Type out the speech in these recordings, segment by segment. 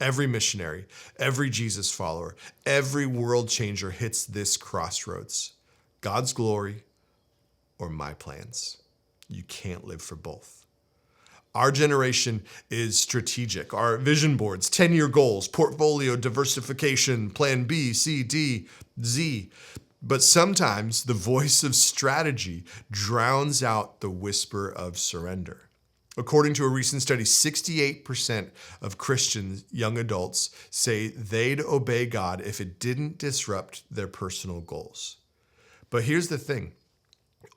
Every missionary, every Jesus follower, every world changer hits this crossroads. God's glory or my plans. You can't live for both. Our generation is strategic. Our vision boards, 10-year goals, portfolio diversification, plan B, C, D, Z. But sometimes the voice of strategy drowns out the whisper of surrender. According to a recent study, 68% of Christian young adults say they'd obey God if it didn't disrupt their personal goals. But here's the thing.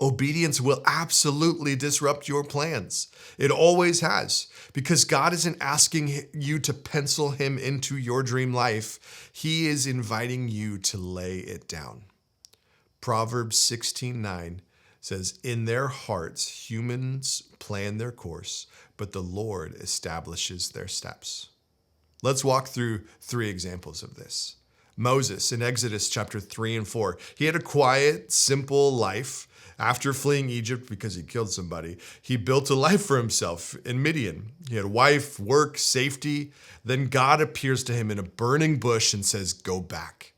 Obedience will absolutely disrupt your plans. It always has, because God isn't asking you to pencil him into your dream life. He is inviting you to lay it down. Proverbs 16:9 says, in their hearts, humans plan their course, but the Lord establishes their steps. Let's walk through 3 examples of this. Moses in Exodus chapter 3 and 4. He had a quiet, simple life. After fleeing Egypt because he killed somebody, he built a life for himself in Midian. He had a wife, work, safety. Then God appears to him in a burning bush and says, go back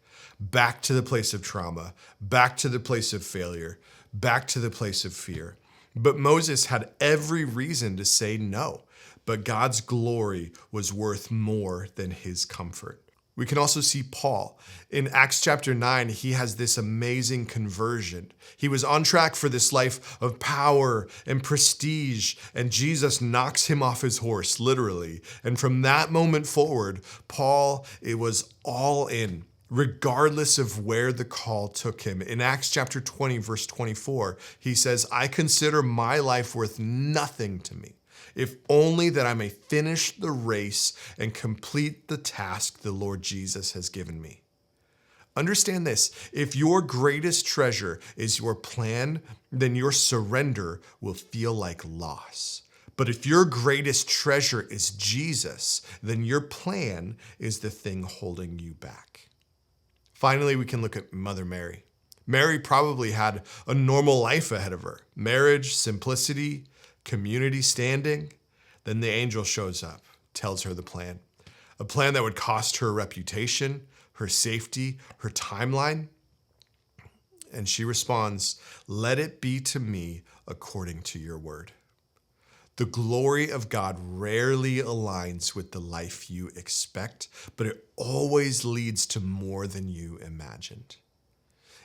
to the place of trauma, back to the place of failure, back to the place of fear. But Moses had every reason to say no, but God's glory was worth more than his comfort. We can also see Paul. In Acts chapter 9, he has this amazing conversion. He was on track for this life of power and prestige, and Jesus knocks him off his horse, literally. And from that moment forward, Paul, it was all in, regardless of where the call took him. In Acts chapter 20, verse 24, he says, I consider my life worth nothing to me, if only that I may finish the race and complete the task the Lord Jesus has given me. Understand this, if your greatest treasure is your plan, then your surrender will feel like loss. But if your greatest treasure is Jesus, then your plan is the thing holding you back. Finally, we can look at Mother Mary. Mary probably had a normal life ahead of her. Marriage, simplicity, community standing. Then the angel shows up, tells her the plan. A plan that would cost her reputation, her safety, her timeline. And she responds, let it be to me according to your word. The glory of God rarely aligns with the life you expect, but it always leads to more than you imagined.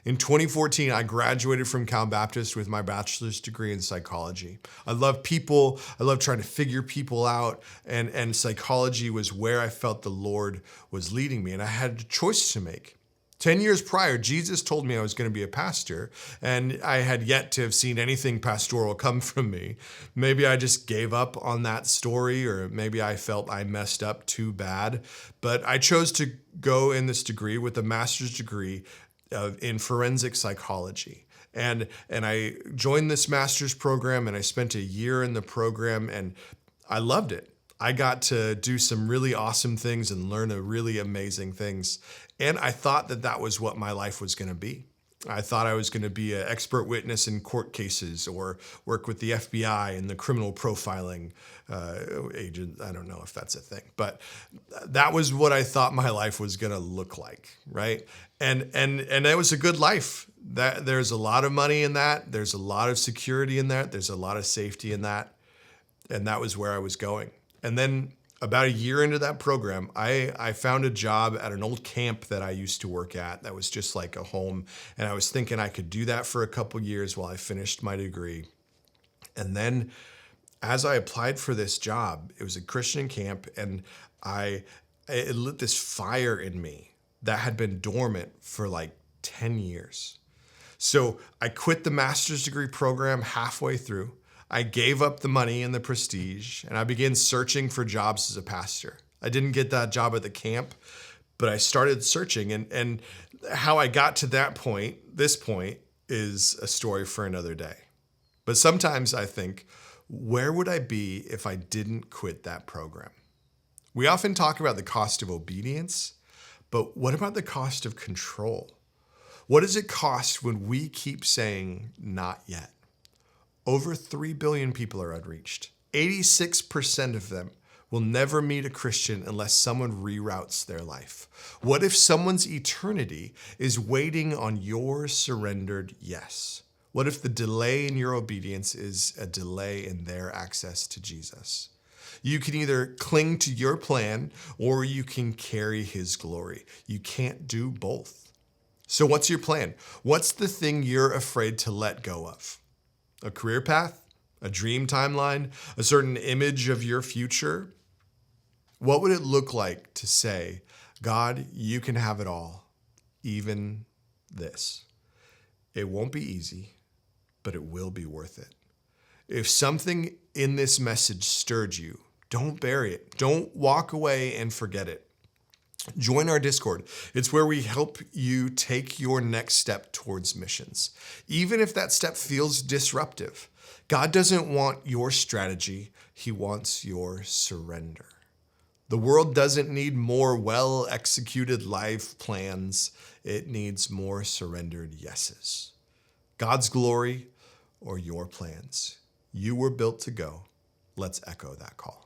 In 2014, I graduated from Cal Baptist with my bachelor's degree in psychology. I love people. I love trying to figure people out. And psychology was where I felt the Lord was leading me. And I had a choice to make. 10 years prior, Jesus told me I was going to be a pastor, and I had yet to have seen anything pastoral come from me. Maybe I just gave up on that story, or maybe I felt I messed up too bad. But I chose to go in this degree with a master's degree in forensic psychology. And I joined this master's program, and I spent a year in the program, and I loved it. I got to do some really awesome things and learn really amazing things. And I thought that that was what my life was going to be. I thought I was going to be an expert witness in court cases or work with the FBI and the criminal profiling agent. I don't know if that's a thing, but that was what I thought my life was going to look like, right? And it was a good life. That there's a lot of money in that. There's a lot of security in that. There's a lot of safety in that. And that was where I was going. And then about a year into that program, I found a job at an old camp that I used to work at that was just like a home. And I was thinking I could do that for a couple years while I finished my degree. And then as I applied for this job, it was a Christian camp, and it lit this fire in me that had been dormant for like 10 years. So I quit the master's degree program halfway through. I gave up the money and the prestige, and I began searching for jobs as a pastor. I didn't get that job at the camp, but I started searching, and how I got to this point is a story for another day. But sometimes I think, where would I be if I didn't quit that program? We often talk about the cost of obedience, but what about the cost of control? What does it cost when we keep saying, not yet? Over 3 billion people are unreached. 86% of them will never meet a Christian unless someone reroutes their life? What if someone's eternity is waiting on your surrendered yes? What if the delay in your obedience is a delay in their access to Jesus? You can either cling to your plan or you can carry his glory. You can't do both. So what's your plan? What's the thing you're afraid to let go of? A career path? A dream timeline? A certain image of your future? What would it look like to say, God, you can have it all, even this? It won't be easy, but it will be worth it. If something in this message stirred you, don't bury it. Don't walk away and forget it. Join our Discord. It's where we help you take your next step towards missions. Even if that step feels disruptive, God doesn't want your strategy. He wants your surrender. The world doesn't need more well-executed life plans. It needs more surrendered yeses. God's glory or your plans. You were built to go. Let's echo that call.